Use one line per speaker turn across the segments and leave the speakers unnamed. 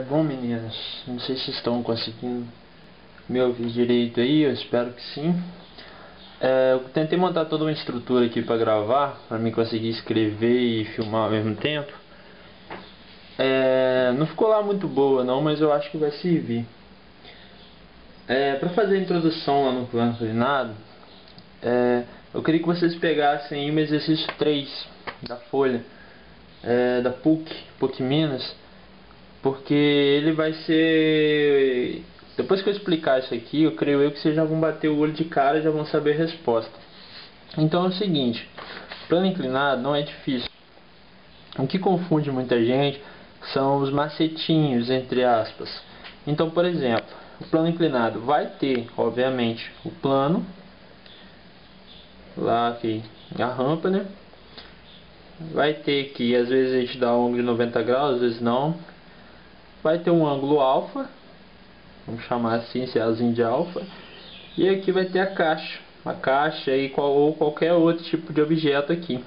Bom, meninas, não sei se estão conseguindo me ouvir direito aí, eu espero que sim. Eu tentei montar toda uma estrutura aqui para gravar, para mim conseguir escrever e filmar ao mesmo tempo. Não ficou lá muito boa não, mas eu acho que vai servir. Para fazer a introdução lá no plano inclinado, eu queria que vocês pegassem aí o exercício 3 da folha, da PUC Minas. Porque ele vai ser... Depois que eu explicar isso aqui, eu creio que vocês já vão bater o olho de cara e já vão saber a resposta. Então é o seguinte, plano inclinado não é difícil. O que confunde muita gente são os macetinhos, entre aspas. Então, por exemplo, o plano inclinado vai ter, obviamente, o plano, lá aqui, a rampa, né? Vai ter que, às vezes a gente dá um ângulo de 90 graus, às vezes não. Vai ter um ângulo alfa, vamos chamar assim, céluzinho de alfa. E aqui vai ter a caixa ou qualquer outro tipo de objeto aqui.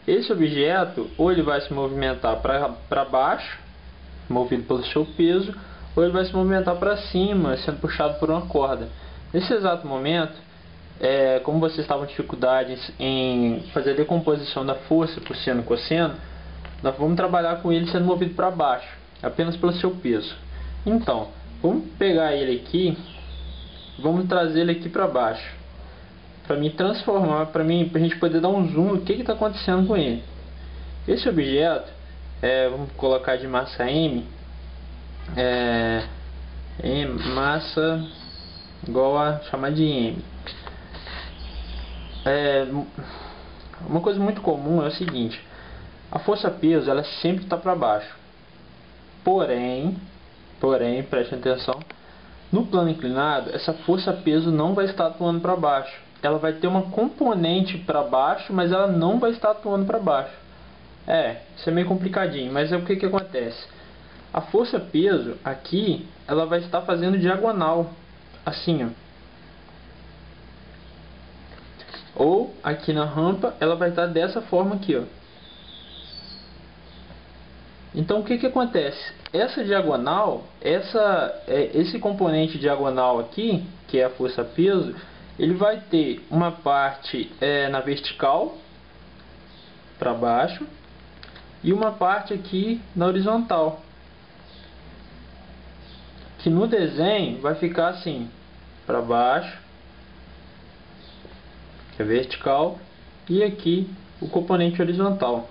Esse objeto, ou ele vai se movimentar para baixo, movido pelo seu peso, ou ele vai se movimentar para cima, sendo puxado por uma corda. Nesse exato momento, como vocês estavam com dificuldades em fazer a decomposição da força por seno e cosseno, nós vamos trabalhar com ele sendo movido para baixo, apenas pelo seu peso. Então, vamos pegar ele aqui, vamos trazer ele aqui para baixo, para me transformar, para a gente poder dar um zoom no que está acontecendo com ele. Esse objeto, vamos colocar de massa M, massa igual a chamar de M. Uma coisa muito comum é o seguinte: a força-peso ela sempre está para baixo. Porém, preste atenção, no plano inclinado, essa força-peso não vai estar atuando para baixo. Ela vai ter uma componente para baixo, mas ela não vai estar atuando para baixo. Isso é meio complicadinho, mas o que acontece? A força-peso aqui, ela vai estar fazendo diagonal, assim, ó. Ou aqui na rampa, ela vai estar dessa forma aqui, ó. Então o que acontece? Essa diagonal, esse componente diagonal aqui, que é a força-peso, ele vai ter uma parte na vertical, para baixo, e uma parte aqui na horizontal, que no desenho vai ficar assim, para baixo, que é vertical, e aqui o componente horizontal.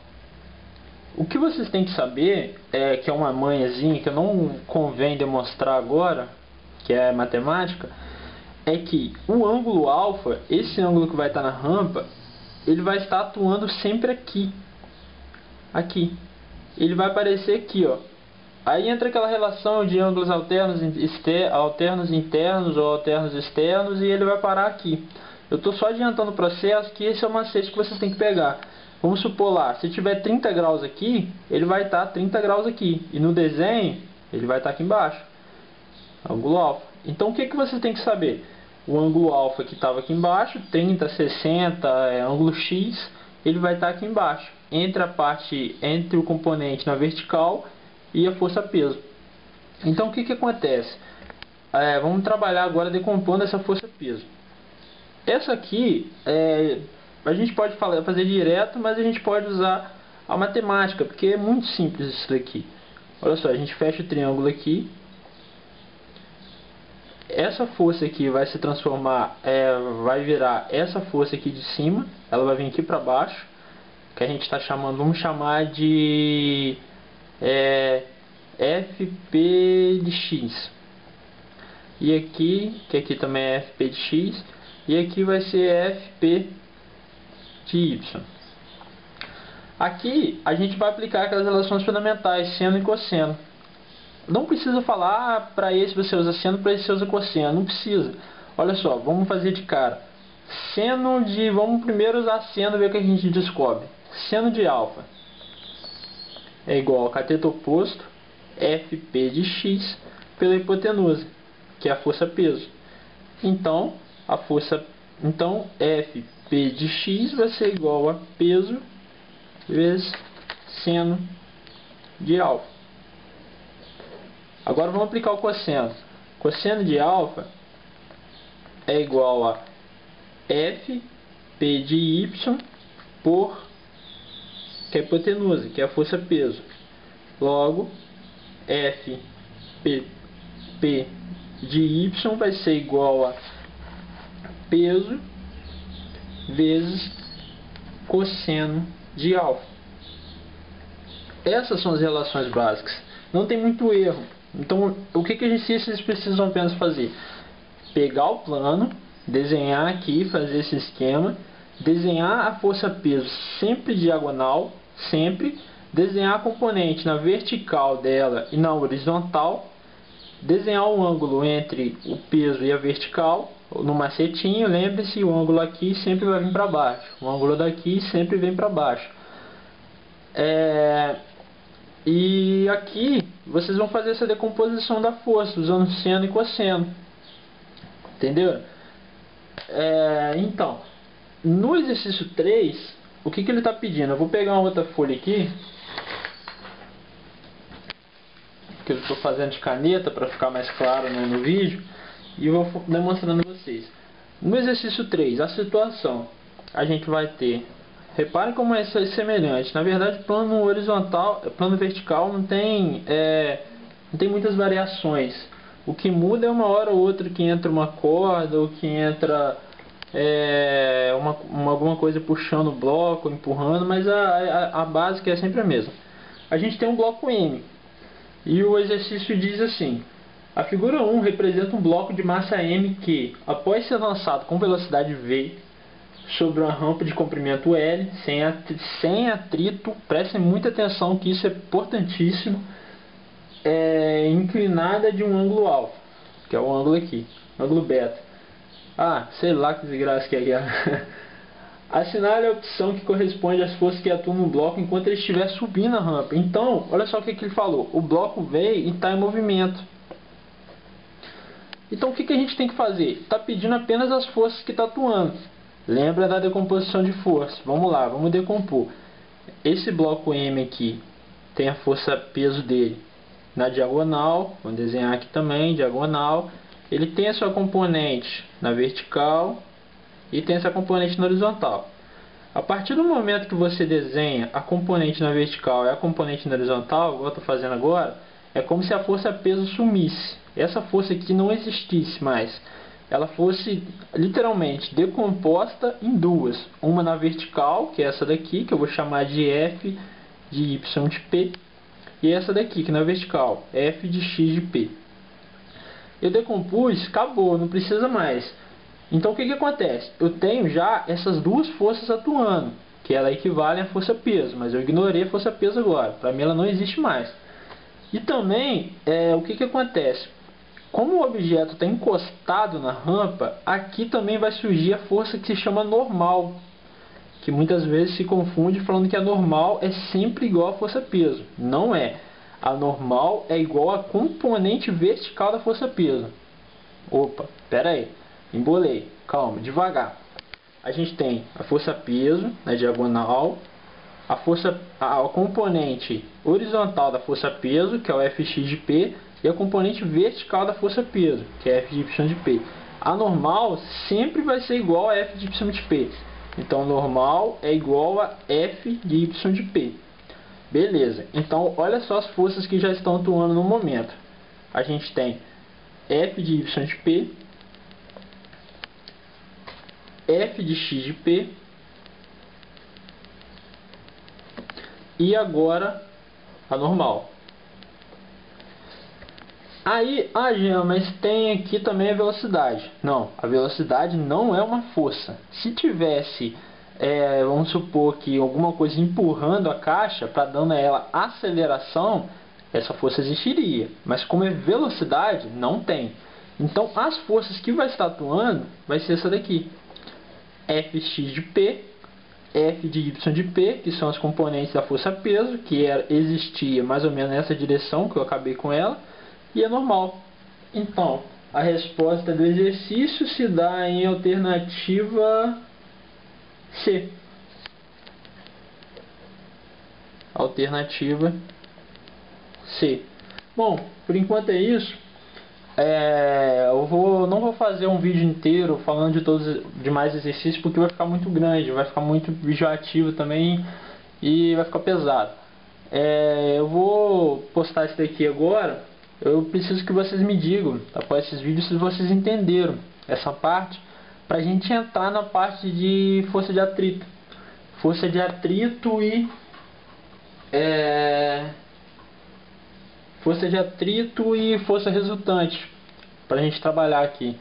O que vocês têm que saber, que é uma manhazinha que não convém demonstrar agora, que é matemática, é que o ângulo alfa, esse ângulo que vai estar na rampa, ele vai estar atuando sempre aqui. Aqui. Ele vai aparecer aqui, ó. Aí entra aquela relação de ângulos alternos internos ou alternos externos, e ele vai parar aqui. Eu estou só adiantando o processo, que esse é o macete que vocês têm que pegar. Vamos supor lá, se tiver 30 graus aqui, ele vai estar 30 graus aqui. E no desenho, ele vai estar aqui embaixo. Ângulo alfa. Então o que vocês têm que saber? O ângulo alfa que estava aqui embaixo, 30, 60, ângulo X, ele vai estar aqui embaixo. Entre o componente na vertical e a força-peso. Então o que acontece? Vamos trabalhar agora decompondo essa força-peso. Essa aqui, a gente pode fazer direto, mas a gente pode usar a matemática, porque é muito simples isso daqui. Olha só, a gente fecha o triângulo aqui. Essa força aqui vai se transformar, vai virar essa força aqui de cima, ela vai vir aqui para baixo, que a gente está chamando, vamos chamar de FP de X. E aqui, que aqui também é FP de X, e aqui vai ser FP de Y. Aqui a gente vai aplicar aquelas relações fundamentais, seno e cosseno. Não precisa falar, para esse você usa seno, para esse você usa cosseno. Não precisa. Olha só, vamos fazer de cara. Vamos primeiro usar seno e ver o que a gente descobre. Seno de alfa é igual ao cateto oposto, FP de X, pela hipotenusa, que é a força-peso. Então, FP de X vai ser igual a peso vezes seno de alfa. Agora vamos aplicar o cosseno. Cosseno de alfa é igual a f p de y por, que é a hipotenusa, que é a força peso. Logo, f p de y vai ser igual a peso vezes cosseno de alfa. Essas são as relações básicas. Não tem muito erro. Então, o que vocês precisam apenas fazer? Pegar o plano, desenhar aqui, fazer esse esquema, desenhar a força-peso sempre diagonal, sempre, desenhar a componente na vertical dela e na horizontal, desenhar um ângulo entre o peso e a vertical, no macetinho, lembre-se, o ângulo aqui sempre vai vir para baixo, o ângulo daqui sempre vem para baixo. E aqui vocês vão fazer essa decomposição da força usando seno e cosseno, entendeu? Então, no exercício 3, o que ele está pedindo? Eu vou pegar uma outra folha aqui, que eu estou fazendo de caneta para ficar mais claro no vídeo, e eu vou demonstrando a vocês. No exercício 3, a situação, a gente vai ter, reparem como é semelhante. Na verdade, plano horizontal, plano vertical não tem muitas variações. O que muda é uma hora ou outra que entra uma corda, ou que entra alguma coisa puxando o bloco, empurrando, mas a básica é sempre a mesma. A gente tem um bloco M, e o exercício diz assim: a figura 1 representa um bloco de massa M que, após ser lançado com velocidade V sobre uma rampa de comprimento L, sem atrito, prestem muita atenção que isso é importantíssimo, inclinada de um ângulo alfa, que é o ângulo aqui, ângulo beta. Sei lá que desgraça que é. Assinale a opção que corresponde às forças que atuam no bloco enquanto ele estiver subindo a rampa. Então, olha só o que ele falou. O bloco veio e está em movimento. Então, o que a gente tem que fazer? Está pedindo apenas as forças que está atuando. Lembra da decomposição de força. Vamos lá, vamos decompor. Esse bloco M aqui tem a força peso dele na diagonal. Vamos desenhar aqui também, diagonal. Ele tem a sua componente na vertical e tem essa componente na horizontal. A partir do momento que você desenha a componente na vertical e a componente na horizontal, igual eu estou fazendo agora, é como se a força peso sumisse. Essa força aqui não existisse mais. Ela fosse literalmente decomposta em duas. Uma na vertical, que é essa daqui, que eu vou chamar de F de Y de P. E essa daqui, que na vertical, F de X de P. Eu decompus, acabou, não precisa mais. Então o que acontece? Eu tenho já essas duas forças atuando, que ela equivale à força peso, mas eu ignorei a força peso agora. Para mim ela não existe mais. E também, o que acontece? Como o objeto está encostado na rampa, aqui também vai surgir a força que se chama normal, que muitas vezes se confunde falando que a normal é sempre igual à força peso. Não é. A normal é igual à componente vertical da força peso. Opa, pera aí. Embolei, calma, devagar. A gente tem a força peso na diagonal, a componente horizontal da força peso, que é o Fx de P, e a componente vertical da força peso, que é F de Y de P. A normal sempre vai ser igual a F de Y de P. Então, normal é igual a F de Y de P. Beleza. Então, olha só as forças que já estão atuando no momento. A gente tem F de Y de P, F de X de P e agora a normal. Aí, Jean, mas tem aqui também a velocidade. Não, a velocidade não é uma força. Se tivesse, vamos supor que alguma coisa empurrando a caixa para dando a ela aceleração, essa força existiria. Mas como é velocidade, não tem. Então, as forças que vai estar atuando vai ser essa daqui. Fx de P, F de Y de P, que são as componentes da força peso, que existia mais ou menos nessa direção, que eu acabei com ela, e é normal. Então, a resposta do exercício se dá em alternativa C. Alternativa C. Bom, por enquanto é isso. Não vou fazer um vídeo inteiro falando de todos os demais exercícios, porque vai ficar muito grande, vai ficar muito enjoativo também e vai ficar pesado. Eu vou postar isso daqui agora. Eu preciso que vocês me digam, após esses vídeos, se vocês entenderam essa parte, para a gente entrar na parte de força de atrito. Força de atrito e força resultante, para a gente trabalhar aqui.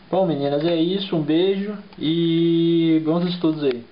Bom, meninas, é isso. Um beijo e bons estudos aí.